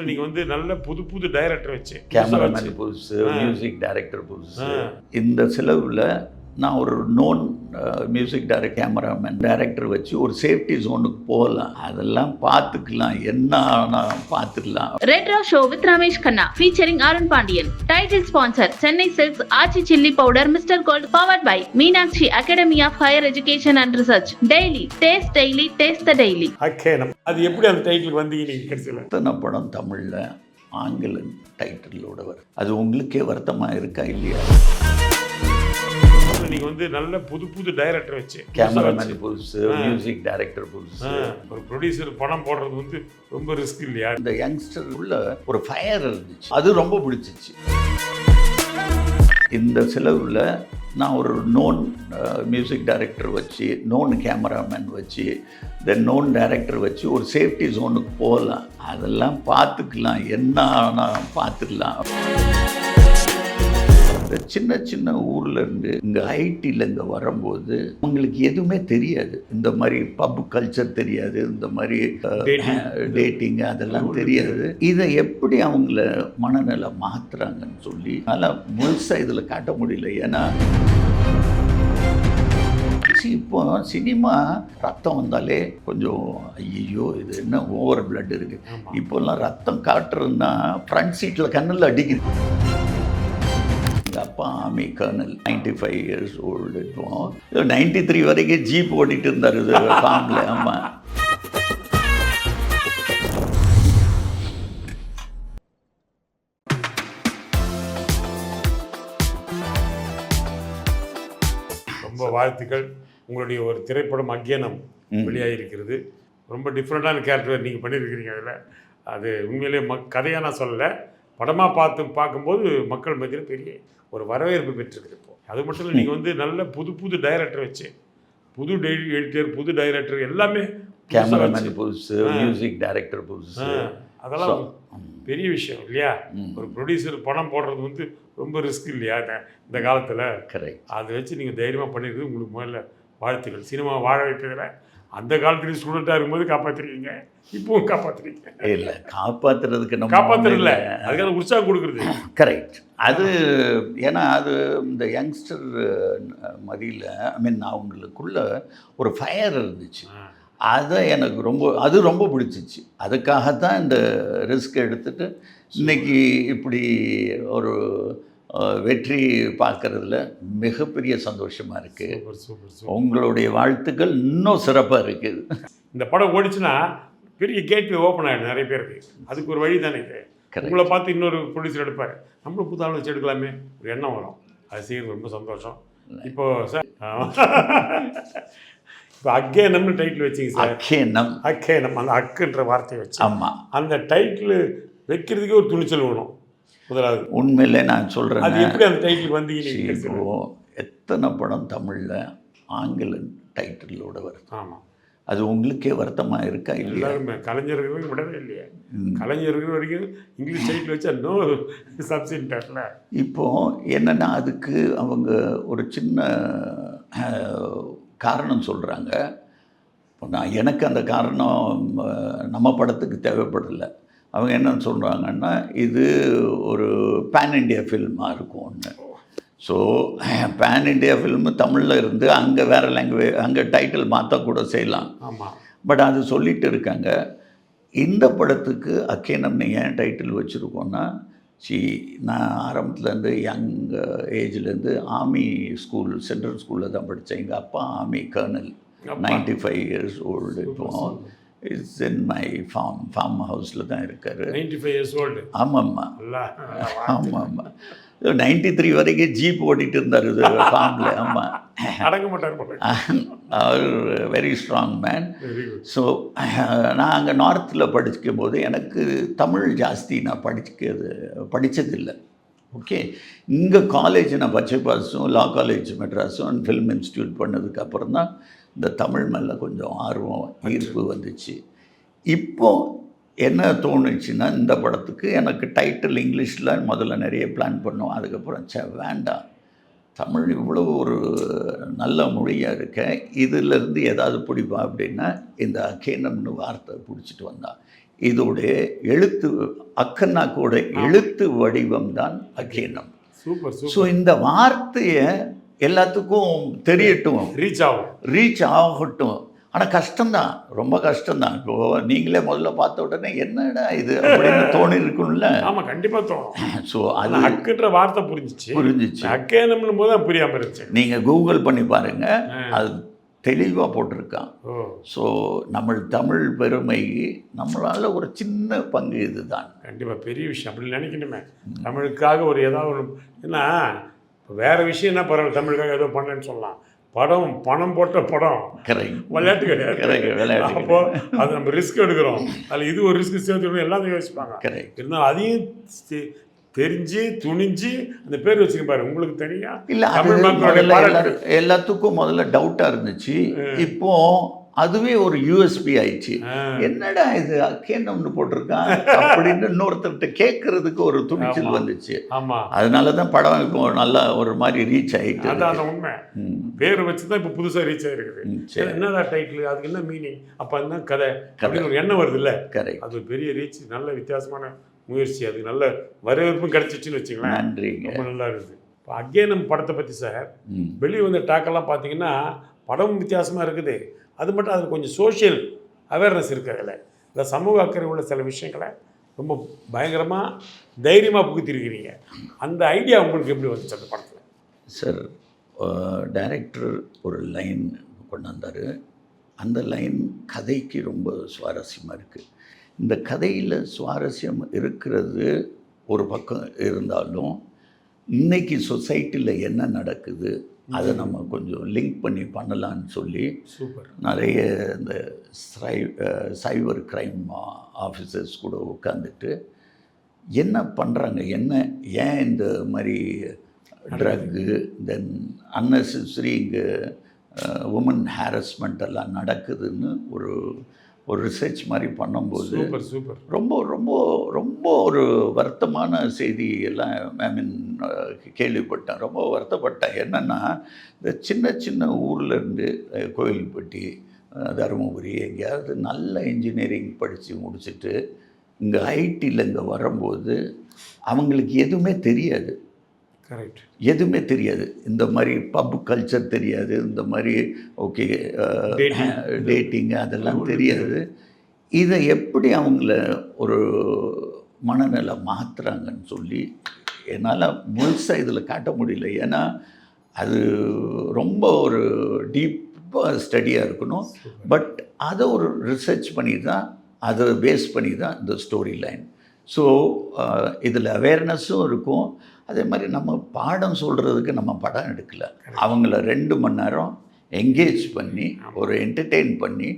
நீங்க வந்து நல்ல புது புது டைரக்டர் வச்சு கேமராமேன் புதுசு, மியூசிக் டைரக்டர் புதுசு. இந்த செலவில் நான் ஒரு known music director, cameraman, director வச்சு ஒரு சேஃப்டி ஜோனுக்கு போகலாம். அதெல்லாம் பார்த்துக்கலாம், என்ன ஆனால் பார்த்துக்கலாம். Retro show with Ramesh Khanna featuring Arun Pandian. Title sponsor Chennai Silks Archie Chilli Powder Mr. Gold powered by Meenakshi Academy of Higher Education and Research. Daily taste the daily. Akkenam. அது எப்படி அந்த டைட்டில் வந்தீங்க நீங்க கடைசியில்? எத்தனை படம் தமிழில் ஆங்கில டைட்டிலோட வரும், அது உங்களுக்கே வருத்தமாக இருக்கா இல்லையா? நீங்க வந்து நல்ல புது புது டைரக்டர் வச்சு கேமராமேன் புதுசு, மியூசிக் டைரக்டர் புதுசு. ஒரு ப்ரொடியூசர் பணம் போடுறது வந்து ரொம்ப ரிஸ்க் இல்லையா? இந்த யங்ஸ்டர் உள்ள ஒரு ஃபயர் இருந்துச்சு, அது ரொம்ப பிடிச்சிச்சு. இந்த செலவில் நான் ஒரு நோன் மியூசிக் டைரக்டர் வச்சு, நோன் கேமராமேன் வச்சு, தென் நோன் டைரக்டர் வச்சு ஒரு சேஃப்டி ஜோனுக்கு போகலாம். அதெல்லாம் பார்த்துக்கலாம், என்ன ஆனால் பார்த்துக்கலாம். சின்ன சின்ன ஊர்லேருந்து இங்கே ஐடியில் இங்கே வரும்போது அவங்களுக்கு எதுவுமே தெரியாது. இந்த மாதிரி பப் கல்ச்சர் தெரியாது, இந்த மாதிரி டேட்டிங் அதெல்லாம் தெரியாது. இதை எப்படி அவங்கள மனநிலை மாற்றுறாங்கன்னு சொல்லி அதனால் முழுசாக இதில் காட்ட முடியல. ஏன்னா இப்போ சினிமா ரத்தம் வந்தாலே கொஞ்சம் ஐயோ இது என்ன ஓவர் பிளட் இருக்குது. இப்போல்லாம் ரத்தம் காட்டுறதுன்னா ஃப்ரண்ட் சீட்டில் கண்ணில் அடிக்குது. எங்கள் அப்பா ஆர்மி கர்னல், 95 years old. இப்போ 93 வரைக்கும் ஜீப் ஓட்டிகிட்டு இருந்தார் இது ஃபார்மில். ஆமாம், ரொம்ப வாழ்த்துக்கள். உங்களுடைய ஒரு திரைப்படம் அக்ஞானம் வெளியாகிருக்கிறது. ரொம்ப டிஃப்ரெண்ட்டான கேரக்டர் நீங்கள் பண்ணியிருக்கிறீங்க. அதில் அது உண்மையிலே கதையாக நான் சொல்லலை, படமாக பார்க்கும்போது மக்கள் மத்தியில் பெரிய ஒரு வரவேற்பு பெற்றிருக்கு. இப்போ அது மட்டும் இல்லை, நீங்கள் வந்து நல்ல புது புது டைரக்டர் வச்சு, புது எடிட்டர், புது டைரக்டர், எல்லாமே கேமராமேன் புதுசு, மியூசிக் டைரக்டர் புதுசு. அதெல்லாம் பெரிய விஷயம் இல்லையா? ஒரு ப்ரொடியூசர் பணம் போடுறது வந்து ரொம்ப ரிஸ்க் இல்லையா இந்த காலத்தில்? கரெக்ட். அதை வச்சு நீங்கள் தைரியமாக பண்ணியிருக்கிறது உங்களுக்கு முதல்ல வாழ்த்துக்கள். சினிமா வாழ வைக்கிறதுல அந்த காலத்துலேயும் ஸ்டூடெண்ட்டாக இருக்கும்போது காப்பாற்றுறீங்க, இப்போவும் காப்பாற்றுறீங்க. இல்லை, காப்பாற்றுறதுக்கு நம்ம காப்பாற்றுறதில்ல, அதுக்காக உற்சாகம் கொடுக்குறது. கரெக்ட். அது ஏன்னா அது இந்த யங்ஸ்டர் மதியில் அவங்களுக்குள்ள ஒரு ஃபயர் இருந்துச்சு. அதை எனக்கு ரொம்ப பிடிச்சிச்சு. அதுக்காகத்தான் இந்த ரிஸ்க் எடுத்துட்டு இன்னைக்கு இப்படி ஒரு வெற்றி பார்க்கறதுல மிகப்பெரிய சந்தோஷமாக இருக்குது. உங்களுடைய வாழ்த்துக்கள் இன்னும் சிறப்பாக இருக்குது. இந்த படம் ஓடிச்சுன்னா பெரிய கேட்வே ஓப்பன் ஆகிடும் நிறைய பேருக்கு. அதுக்கு ஒரு வழி தானே இது. உங்களை பார்த்து இன்னொரு ப்ரொடியூசர் எடுப்பார், நம்மளும் புது ஆள் வச்சு எடுக்கலாமே ஒரு எண்ணம் வரும். அது செய்யறது ரொம்ப சந்தோஷம். இப்போது சார் இப்போ அக்கேனம்னு டைட்டில் வச்சிங்க சார். அக்கேனம் அந்த அக்குன்ற வார்த்தையை வச்சு. ஆமாம், அந்த டைட்டில் வைக்கிறதுக்கே ஒரு துணிச்சல் வேணும் முதலாவது. உண்மையிலே நான் சொல்கிறேன், அது எப்படி அந்த டைட்டில் வந்தீங்க? இப்போது எத்தனை படம் தமிழில் ஆங்கில டைட்டிலோட வருது. ஆமாம், அது உங்களுக்கே வருத்தமாக இருக்கா இல்லையா? எல்லாருமே கலைஞர்கள் விடவே இல்லையா? கலைஞர்கள் வரைக்கும் இங்கிலீஷ் டைட்டில் வச்சா நோ சப்ஸ்டின்டர்ல. இப்போது என்னென்னா அதுக்கு அவங்க ஒரு சின்ன காரணம் சொல்கிறாங்க. எனக்கு அந்த காரணம் நம்ம படத்துக்கு தேவைப்படலை. அவங்க என்னன்னு சொல்கிறாங்கன்னா, இது ஒரு பேன் இண்டியா ஃபில்மாக இருக்கும் ஒன்று. ஸோ பேன் இண்டியா ஃபில்மு தமிழில் இருந்து அங்கே வேறு லாங்குவேஜ், அங்கே டைட்டில் மாற்றக்கூட செய்யலாம். ஆமாம், பட் அது சொல்லிட்டு இருக்காங்க. இந்த படத்துக்கு அக்கேனம்னு ஏன் டைட்டில் வச்சுருக்கோன்னா, நான் ஆரம்பத்துலேருந்து யங் ஏஜ்லேருந்து ஆர்மி ஸ்கூல், சென்ட்ரல் ஸ்கூலில் தான் படித்தேன். எங்கள் அப்பா ஆர்மி கர்னல், 95 years old. இப்போ இட்ஸ் இன் மை ஃபார்ம் ஹவுஸில் தான் இருக்கார். 95 years old. ஆமாம்மா, ஆமாம். 93 வரைக்கும் ஜீப் ஓட்டிகிட்டு இருந்தார் இது ஃபார்மில். ஆமாம், அடங்க மாட்டார். அவர் வெரி ஸ்ட்ராங் மேன். ஸோ நான் அங்கே நார்த்தில் படிக்கும் போது எனக்கு தமிழ் ஜாஸ்தி நான் படித்ததில்லை. ஓகே, இங்கே காலேஜ் நான் பச்சைபாஸும், லா காலேஜ் மெட்ராஸும் அண்ட் ஃபில்ம் இன்ஸ்டியூட் பண்ணதுக்கப்புறம் தான் இந்த தமிழ் மேலே கொஞ்சம் ஆர்வம், ஈர்ப்பு வந்துச்சு. இப்போது என்ன தோணுச்சுன்னா, இந்த படத்துக்கு எனக்கு டைட்டில் இங்கிலீஷில் முதல்ல நிறைய பிளான் பண்ணோம். அதுக்கப்புறம் வேண்டாம், தமிழ் இவ்வளோ ஒரு நல்ல மொழியாக இருக்க, இதிலேருந்து ஏதாவது பிடிப்பா அப்படின்னா இந்த அக்கேனம்னு வார்த்தை பிடிச்சிட்டு வந்தான். இதோடைய எழுத்து அக்கன்னாக்கோட எழுத்து வடிவம் தான் அக்கேனம். சூப்பர் ஸோ இந்த வார்த்தையை எல்லாத்துக்கும் தெரியட்டும், ரீச் ஆகட்டும். ஆனால் கஷ்டம்தான், ரொம்ப கஷ்டம்தான். இப்போ நீங்களே முதல்ல பார்த்த உடனே என்னடா இது அப்படின்னு தோணி இருக்கும்ல. ஆமாம், கண்டிப்பாக தோணும். ஸோ அது அக்குன்ற வார்த்தை புரிஞ்சிச்சு. அக்கேனம்னு போது தான் புரியாமல் இருந்துச்சு. நீங்கள் கூகுள் பண்ணி பாருங்க, அது தெளிவாக போட்டிருக்கான். ஸோ நம்ம தமிழ் பெருமை நம்மளால் ஒரு சின்ன பங்கு இதுதான். கண்டிப்பாக பெரிய விஷயம் அப்படி நினைக்கணுமே. தமிழுக்காக ஒரு ஏதாவது ஒரு ஏன்னா வேறு விஷயம் என்ன பரவாயில்ல, தமிழுக்காக ஏதோ பண்ணலன்னு சொல்லலாம். பணம் போட்ட படம் விளையாட்டு கிடையாது. அப்போ அது நம்ம ரிஸ்க் எடுக்கிறோம், அதில் இது ஒரு ரிஸ்க் சேர்த்து எல்லாத்தையும் யோசிப்பாங்க. இருந்தாலும் அதையும் தெரிஞ்சு துணிஞ்சு அந்த பேர் வச்சுக்க பாரு. உங்களுக்கு தெரியா இல்லை, எல்லாத்துக்கும் முதல்ல டவுட்டாக இருந்துச்சு. இப்போ அதுவே ஒரு யூஎஸ்பி ஆயிடுச்சு. என்னடா இது அக்கேனம்னு போட்டிருக்கான் அப்படின்னு இன்னொருத்தர்கிட்ட கேட்கறதுக்கு ஒரு துணிச்சல் வந்துச்சு. அதனால தான் படம் இப்போ நல்லா ஒரு மாதிரி ரீச் ஆகிட்டு. அதான் உண்மை. பேர் வச்சு தான் இப்போ புதுசாக ரீச் ஆகிருக்குது. என்னடா டைட்டில், அதுக்கு என்ன மீனிங், அப்போ என்ன கதை அப்படின்னு ஒரு எண்ணம் வருது இல்லை. அது ஒரு பெரிய ரீச், நல்ல வித்தியாசமான முயற்சி. அதுக்கு நல்ல வரவேற்பும் கிடைச்சிச்சுன்னு வச்சுங்களேன். நன்றிங்க, ரொம்ப நல்லா இருக்குது. இப்போ அக்கேனம் படத்தை பற்றி சார் வெளியே வந்த டாக்கெல்லாம் பார்த்தீங்கன்னா படம் வித்தியாசமாக இருக்குது. அது மட்டும் அதில் கொஞ்சம் சோஷியல் அவேர்னஸ் இருக்கிறதில்ல. இந்த சமூக அக்கறை உள்ள சில விஷயங்களை ரொம்ப பயங்கரமாக தைரியமாக புகுத்திருக்கிறீங்க. அந்த ஐடியா உங்களுக்கு எப்படி வந்துச்சு அந்த படத்தில்? சார், டைரக்டர் ஒரு லைன் கொண்டு வந்தார். அந்த லைன் கதைக்கு ரொம்ப சுவாரஸ்யமாக இருக்குது. இந்த கதையில் சுவாரஸ்யம் இருக்கிறது ஒரு பக்கம் இருந்தாலும் இன்றைக்கி சொசைட்டியில் என்ன நடக்குது அதை நம்ம கொஞ்சம் லிங்க் பண்ணி பண்ணலான்னு சொல்லி நிறைய இந்த சைபர் க்ரைம் ஆஃபீஸர்ஸ் கூட உட்காந்துட்டு என்ன பண்ணுறாங்க, ஏன் இந்த மாதிரி ட்ரக்கு, தென் அன்னெசரி இங்கே உமன் ஹாரஸ்மெண்ட் எல்லாம் நடக்குதுன்னு ஒரு ரிசர்ச் மாதிரி பண்ணும்போது ரொம்ப ரொம்ப ரொம்ப ஒரு வருத்தமான செய்தி எல்லாம் கேள்விப்பட்டேன். ரொம்ப வருத்தப்பட்டேன். என்னென்னா இந்த சின்ன சின்ன ஊர்லேருந்து கோயில்பட்டி, தருமபுரி எங்கேயாவது நல்ல இன்ஜினியரிங் படித்து முடிச்சுட்டு இங்கே ஐடியில் இங்கே வரும்போது அவங்களுக்கு எதுவுமே தெரியாது. கரெக்ட், எதுவுமே தெரியாது. இந்த மாதிரி பப் கல்ச்சர் தெரியாது, இந்த மாதிரி ஓகே டேட்டிங் அதெல்லாம் தெரியாது. இதை எப்படி அவங்கள ஒரு மனநிலை மாற்றுறாங்கன்னு சொல்லி என்னால் முழுசாக இதில் காட்ட முடியல. ஏன்னா அது ரொம்ப ஒரு டீப்பாக ஸ்டடியாக இருக்கணும். பட் அதை ஒரு ரிசர்ச் பண்ணி தான், அதை பேஸ் பண்ணி தான் இந்த ஸ்டோரி லைன். ஸோ இதில் அவேர்னஸும் இருக்கும். அதே மாதிரி நம்ம பாடம் சொல்கிறதுக்கு நம்ம படம் எடுக்கலை, அவங்கள 2 மணி நேரம் என்கேஜ் பண்ணி ஒரு என்டர்டெயின் பண்ணி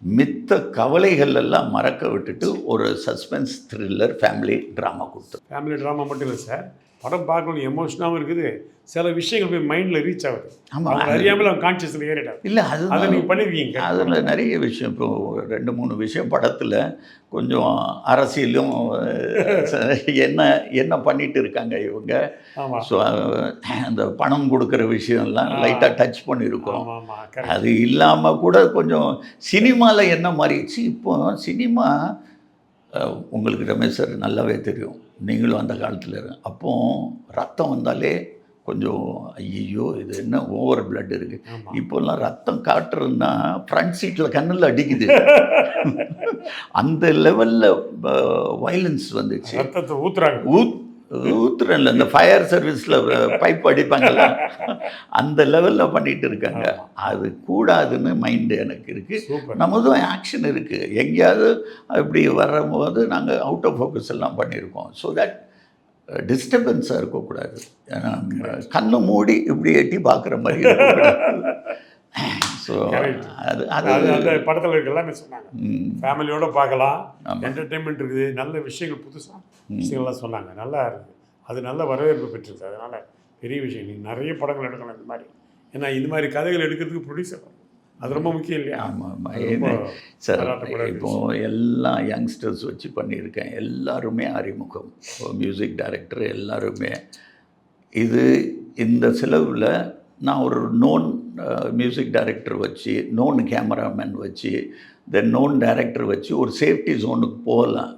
மித்த கவலைகள் எல்லாம் மறக்க விட்டுட்டு ஒரு சஸ்பென்ஸ் த்ரில்லர் ஃபேமிலி ட்ராமா கொடுத்தோம். ஃபேமிலி ட்ராமா மட்டும் இல்லை சார், படம் பார்க்கணும் எமோஷனாகவும் இருக்குது. சில விஷயங்கள் போய் மைண்டில் ரீச் ஆகுது. ஆமாம், அறியாமல் அவங்க கான்ஷியஸில் ஏறிட்டாங்க. இல்லை, அது அதை நீங்கள் பண்ணியிருக்கீங்க. அதில் நிறைய விஷயம், இப்போ 2-3 விஷயம் படத்தில் கொஞ்சம் அரசியலும் என்ன பண்ணிட்டு இருக்காங்க இவங்க. ஸோ அந்த பணம் கொடுக்குற விஷயம்லாம் லைட்டாக டச் பண்ணியிருக்கோம். அது இல்லாமல் கூட கொஞ்சம் சினிமாவில் என்ன மாறிடுச்சு. இப்போ சினிமா உங்களுக்கு ரமேஷ் சார் நல்லாவே தெரியும், நீங்களும் அந்த காலத்தில் அப்போ ரத்தம் வந்தாலே கொஞ்சம் ஐயோ இது என்ன ஓவர் பிளட் இருக்குது. இப்போல்லாம் ரத்தம் காட்டுறதுன்னா ஃப்ரண்ட் சீட்டில் கண்ணில் அடிக்குது. அந்த லெவலில் வயலன்ஸ் வந்துச்சு. ரத்தத்தை ஊற்றுறாங்க, ஊத்துறேன்ல இந்த ஃபயர் சர்வீஸில் பைப் அடிப்பாங்கல்ல, அந்த லெவலில் பண்ணிகிட்டு இருக்காங்க. அது கூடாதுன்னு மைண்டு எனக்கு இருக்குது. நமதும் ஆக்ஷன் இருக்குது. எங்கேயாவது இப்படி வரும்போது நாங்கள் அவுட் ஆஃப் ஃபோக்கஸ் எல்லாம் பண்ணியிருக்கோம். ஸோ தட் டிஸ்டர்பன்ஸாக இருக்கக்கூடாது. ஏன்னா கண்ணை மூடி இப்படி எட்டி பார்க்குற மாதிரி இருக்கக்கூடாது. ஸோ அது அந்த படத்தில் இருக்க எல்லாமே சொன்னாங்க. ஃபேமிலியோடு பார்க்கலாம், என்டர்டெயின்மெண்ட் இருக்குது, நல்ல விஷயங்கள் புதுசாக விஷயங்கள்லாம் சொன்னாங்க. நல்லா இருக்குது, அது நல்ல வரவேற்பு பெற்றிருக்கு. அதனால் பெரிய விஷயம். நீங்கள் நிறைய படங்கள் எடுக்கலாம் இந்த மாதிரி. ஏன்னா இந்த மாதிரி கதைகள் எடுக்கிறதுக்கு ப்ரொடியூசர் அது ரொம்ப முக்கியம் இல்லையா? ஆமாம் சார். இப்போது எல்லா யங்ஸ்டர்ஸ் வச்சு பண்ணியிருக்கேன். எல்லாருமே அறிமுகம், மியூசிக் டைரக்டர் எல்லாருமே. இந்த செலவில் நான் ஒரு நோன் மியூசிக் டைரக்டர் வச்சு, நோன் கேமராமேன் வச்சு, தென் நோன் டைரக்டர் வச்சு ஒரு சேஃப்டி ஜோனுக்கு போகலாம்.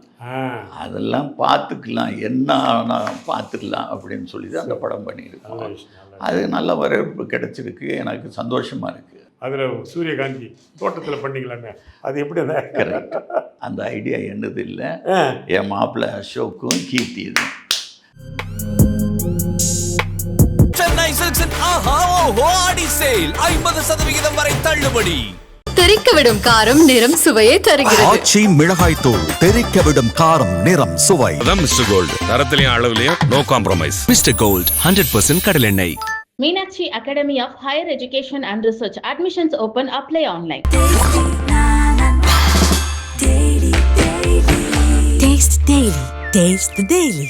அதெல்லாம் பார்த்துக்கலாம், என்ன ஆனால் பார்த்துக்கலாம் அப்படின்னு சொல்லி தான் அந்த படம் பண்ணியிருக்கோம். அது நல்ல வரவேற்பு கிடைச்சிருக்கு, எனக்கு சந்தோஷமாக இருக்குது. அதில் சூரியகாந்தி தோட்டத்தில் பண்ணிக்கலாங்க, அது எப்படி? கரெக்ட். அந்த ஐடியா என்னது இல்லை, என் மாப்பிள்ளை அசோக்கும் கீர்த்தி இது. சென்னை சில்க்ஸின் ஆஹா ஓஹோ ஆடி சேல் 50% வரை தள்ளுபடி. தெறிக்கவிடும் காரம் நிறம் சுவையை தருகிறது. ஆச்சி மிளகாய் தூள் தெறிக்கவிடும் காரம் நிறம் சுவை. மிஸ்டர் கோல்ட், தரத்திலையும் அளவுலையும் நோ காம்ப்ரமைஸ். மிஸ்டர் கோல்ட் 100% கடலெண்ணெய். Meenakshi Academy of Higher Education and Research. Admissions open. Apply online. Taste Daily. Taste the Daily.